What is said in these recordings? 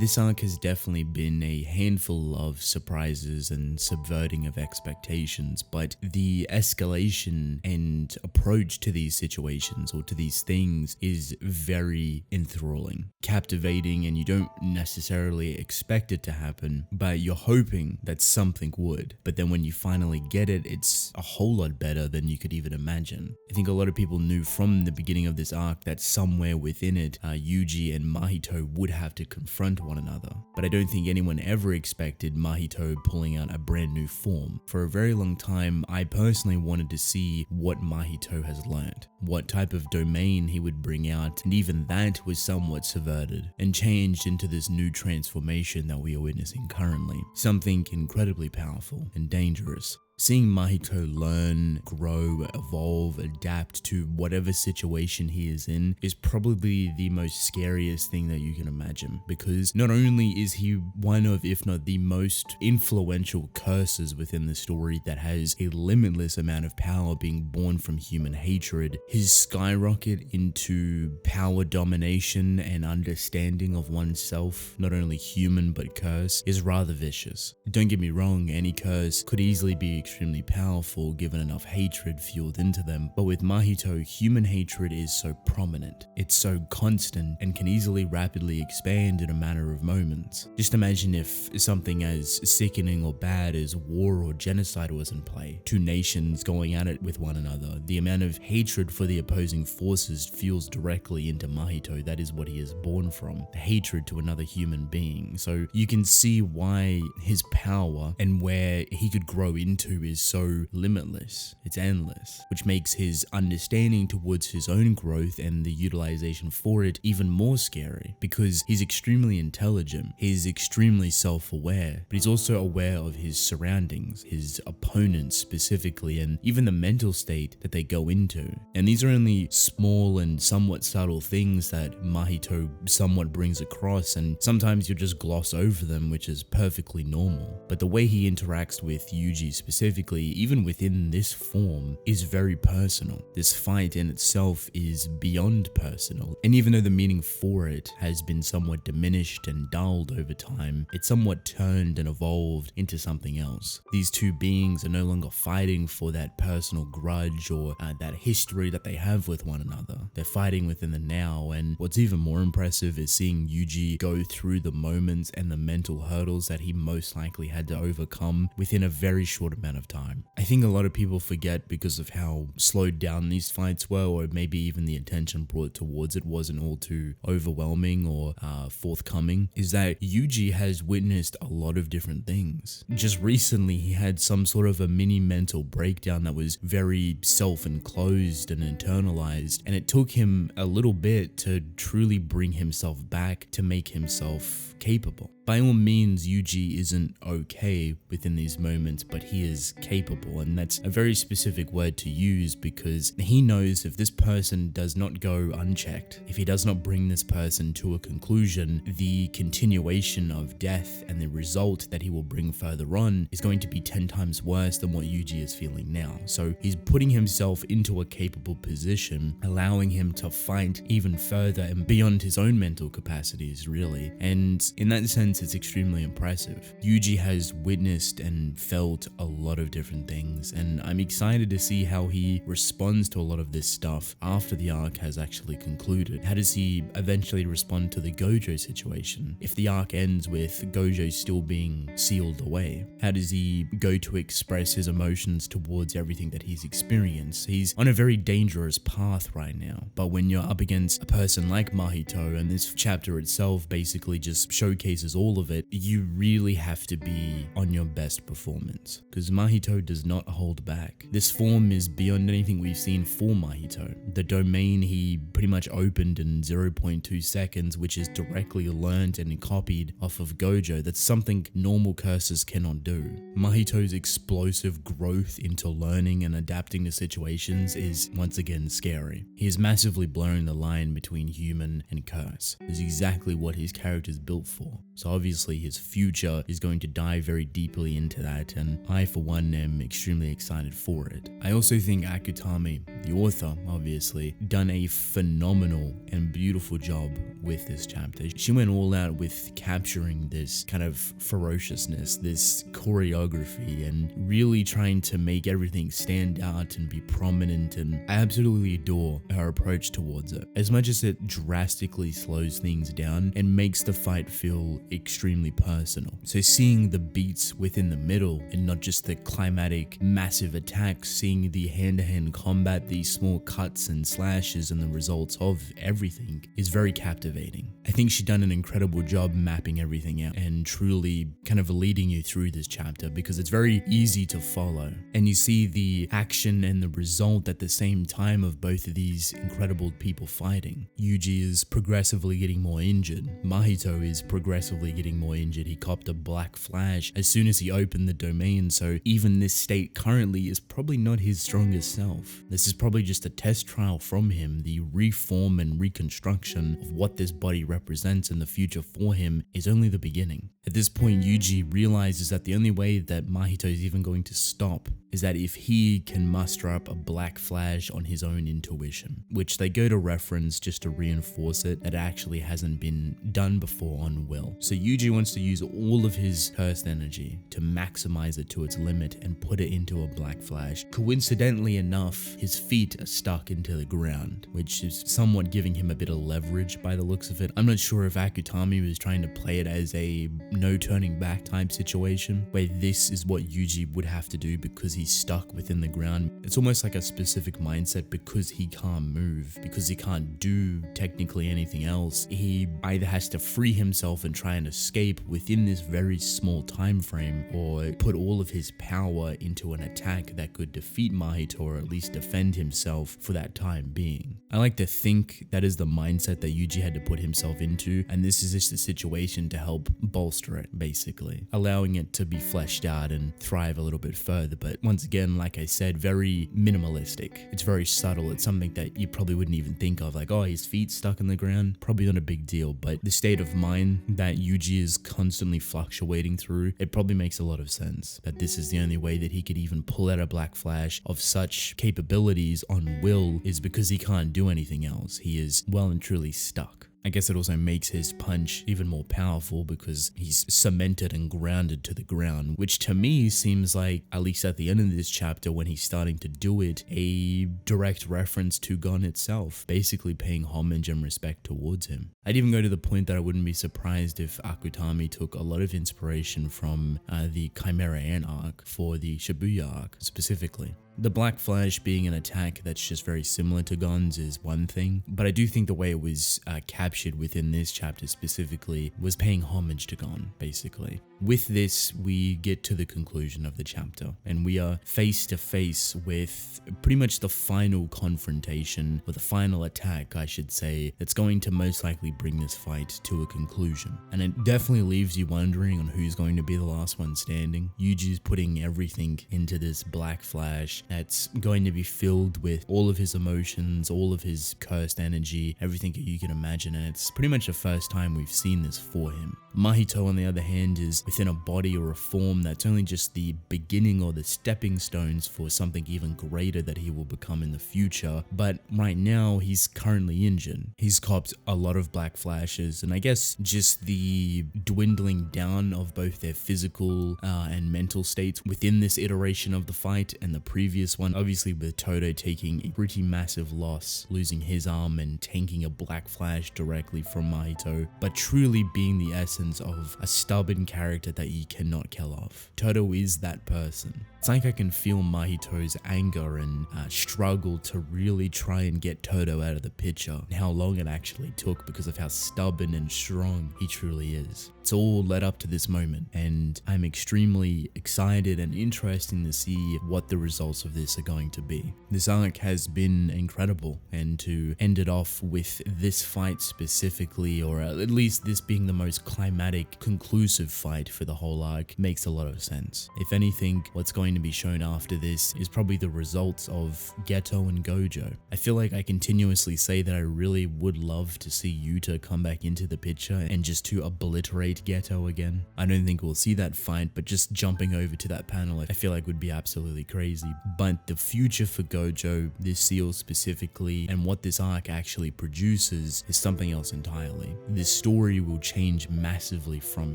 This arc has definitely been a handful of surprises and subverting of expectations, but the escalation and approach to these situations or to these things is very enthralling, captivating, and you don't necessarily expect it to happen, but you're hoping that something would. But then when you finally get it, it's a whole lot better than you could even imagine. I think a lot of people knew from the beginning of this arc that somewhere within it, Yuji and Mahito would have to confront one another. But I don't think anyone ever expected Mahito pulling out a brand new form. For a very long time, I personally wanted to see what Mahito has learned, what type of domain he would bring out, and even that was somewhat subverted and changed into this new transformation that we are witnessing currently. Something incredibly powerful and dangerous. Seeing Mahito learn, grow, evolve, adapt to whatever situation he is in is probably the most scariest thing that you can imagine, because not only is he one of, if not the most influential curses within the story that has a limitless amount of power being born from human hatred, his skyrocket into power domination and understanding of oneself, not only human but curse, is rather vicious. Don't get me wrong, any curse could easily be extremely powerful given enough hatred fueled into them, but with Mahito, human hatred is so prominent, it's so constant, and can easily rapidly expand in a matter of moments. Just imagine if something as sickening or bad as war or genocide was in play, two nations going at it with one another. The amount of hatred for the opposing forces fuels directly into Mahito. That is what he is born from, the hatred to another human being. So you can see why his power and where he could grow into is so limitless. It's endless, which makes his understanding towards his own growth and the utilization for it even more scary, because he's extremely intelligent, he's extremely self-aware, but he's also aware of his surroundings, his opponents specifically, and even the mental state that they go into. And these are only small and somewhat subtle things that Mahito somewhat brings across, and sometimes you just gloss over them, which is perfectly normal. But the way he interacts with Yuji specifically, even within this form, is very personal. This fight in itself is beyond personal, and even though the meaning for it has been somewhat diminished and dulled over time, it's somewhat turned and evolved into something else. These two beings are no longer fighting for that personal grudge or that history that they have with one another. They're fighting within the now, and what's even more impressive is seeing Yuji go through the moments and the mental hurdles that he most likely had to overcome within a very short amount of time. I think a lot of people forget because of how slowed down these fights were, or maybe even the attention brought towards it wasn't all too overwhelming or forthcoming, is that Yuji has witnessed a lot of different things. Just recently, he had some sort of a mini mental breakdown that was very self-enclosed and internalized, and it took him a little bit to truly bring himself back to make himself capable. By all means, Yuji isn't okay within these moments, but he is capable, and that's a very specific word to use because he knows if this person does not go unchecked, if he does not bring this person to a conclusion, the continuation of death and the result that he will bring further on is going to be 10 times worse than what Yuji is feeling now. So he's putting himself into a capable position, allowing him to fight even further and beyond his own mental capacities, really. And in that sense, it's extremely impressive. Yuji has witnessed and felt a lot of different things, and I'm excited to see how he responds to a lot of this stuff after the arc has actually concluded. How does he eventually respond to the Gojo situation? If the arc ends with Gojo still being sealed away, how does he go to express his emotions towards everything that he's experienced? He's on a very dangerous path right now, but when you're up against a person like Mahito, and this chapter itself basically just showcases all of it, you really have to be on your best performance, because Mahito does not hold back. This form is beyond anything we've seen for Mahito. The domain he pretty much opened in 0.2 seconds, which is directly learned and copied off of Gojo, that's something normal curses cannot do. Mahito's explosive growth into learning and adapting to situations is once again scary. He is massively blurring the line between human and curse. It's exactly what his character is built for. So obviously his future is going to dive very deeply into that, and I for one am extremely excited for it. I also think Akutami, the author, obviously, done a phenomenal and beautiful job with this chapter. She went all out with capturing this kind of ferociousness, this choreography, and really trying to make everything stand out and be prominent, and I absolutely adore her approach towards it. As much as it drastically slows things down and makes the fight feel extremely personal. So seeing the beats within the middle and not just the climatic massive attacks, seeing the hand-to-hand combat, these small cuts and slashes and the results of everything is very captivating. I think she's done an incredible job mapping everything out and truly kind of leading you through this chapter, because it's very easy to follow, and you see the action and the result at the same time of both of these incredible people fighting. Yuji is progressively getting more injured. Mahito is progressively getting more injured. He copped a black flash as soon as he opened the domain, so even this state currently is probably not his strongest self. This is probably just a test trial from him. The reform and reconstruction of what this body represents in the future for him is only the beginning. At this point, Yuji realizes that the only way that Mahito is even going to stop is that if he can muster up a black flash on his own intuition, which they go to reference just to reinforce it, that actually hasn't been done before on Will. So Yuji wants to use all of his cursed energy to maximize it to its limit and put it into a black flash. Coincidentally enough, his feet are stuck into the ground, which is somewhat giving him a bit of leverage by the looks of it. I'm not sure if Akutami was trying to play it as a no turning back type situation, where this is what Yuji would have to do because he's stuck within the ground. It's almost like a specific mindset, because he can't move, because he can't do technically anything else. He either has to free himself and try and escape within this very small time frame, or put all of his power into an attack that could defeat Mahito, or at least defend himself for that time being. I like to think that is the mindset that Yuji had to put himself into, and this is just a situation to help bolster it, basically, allowing it to be fleshed out and thrive a little bit further. But once again, like I said, very minimalistic. It's very subtle. It's something that you probably wouldn't even think of, like, oh, his feet stuck in the ground, probably not a big deal. But the state of mind that Yuji is constantly fluctuating through, it probably makes a lot of sense that this is the only way that he could even pull out a black flash of such capabilities on Will, is because he can't do anything else. He is well and truly stuck. I guess it also makes his punch even more powerful because he's cemented and grounded to the ground, which to me seems like, at least at the end of this chapter when he's starting to do it, a direct reference to Gon itself, basically paying homage and respect towards him. I'd even go to the point that I wouldn't be surprised if Akutami took a lot of inspiration from the Chimera Ant arc for the Shibuya arc specifically. The Black Flash being an attack that's just very similar to Gon's is one thing, but I do think the way it was captured within this chapter specifically was paying homage to Gon, basically. With this, we get to the conclusion of the chapter, and we are face to face with pretty much the final confrontation, or the final attack, I should say, that's going to most likely bring this fight to a conclusion. And it definitely leaves you wondering on who's going to be the last one standing. Yuji's putting everything into this Black Flash that's going to be filled with all of his emotions, all of his cursed energy, everything that you can imagine, and it's pretty much the first time we've seen this for him. Mahito, on the other hand, is within a body or a form that's only just the beginning or the stepping stones for something even greater that he will become in the future, but right now he's currently injured. He's copped a lot of black flashes, and I guess just the dwindling down of both their physical and mental states within this iteration of the fight and the previous one, obviously with Todo taking a pretty massive loss, losing his arm and tanking a black flash directly from Mahito, but truly being the essence of a stubborn character that you cannot kill off. Todo is that person. It's like I can feel Mahito's anger and struggle to really try and get Todo out of the picture, and how long it actually took because of how stubborn and strong he truly is. It's all led up to this moment, and I'm extremely excited and interested to see what the results results of this are going to be. This arc has been incredible, and to end it off with this fight specifically, or at least this being the most climatic, conclusive fight for the whole arc, makes a lot of sense. If anything, what's going to be shown after this is probably the results of Geto and Gojo. I feel like I continuously say that I really would love to see Yuta come back into the picture and just to obliterate Geto again. I don't think we'll see that fight, but just jumping over to that panel I feel like would be absolutely crazy. But the future for Gojo, this seal specifically, and what this arc actually produces is something else entirely. This story will change massively from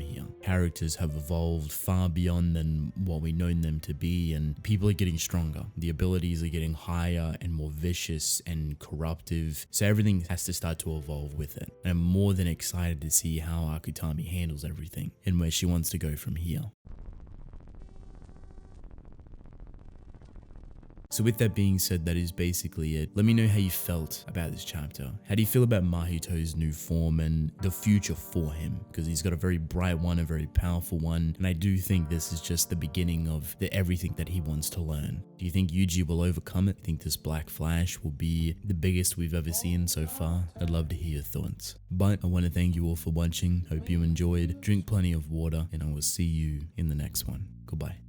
here. Characters have evolved far beyond than what we know them to be, and people are getting stronger. The abilities are getting higher and more vicious and corruptive, so everything has to start to evolve with it. And I'm more than excited to see how Akutami handles everything and where she wants to go from here. So with that being said, that is basically it. Let me know how you felt about this chapter. How do you feel about Mahito's new form and the future for him? Because he's got a very bright one, a very powerful one, and I do think this is just the beginning of everything that he wants to learn. Do you think Yuji will overcome it? I think this Black Flash will be the biggest we've ever seen so far. I'd love to hear your thoughts. But I want to thank you all for watching. Hope you enjoyed. Drink plenty of water, and I will see you in the next one. Goodbye.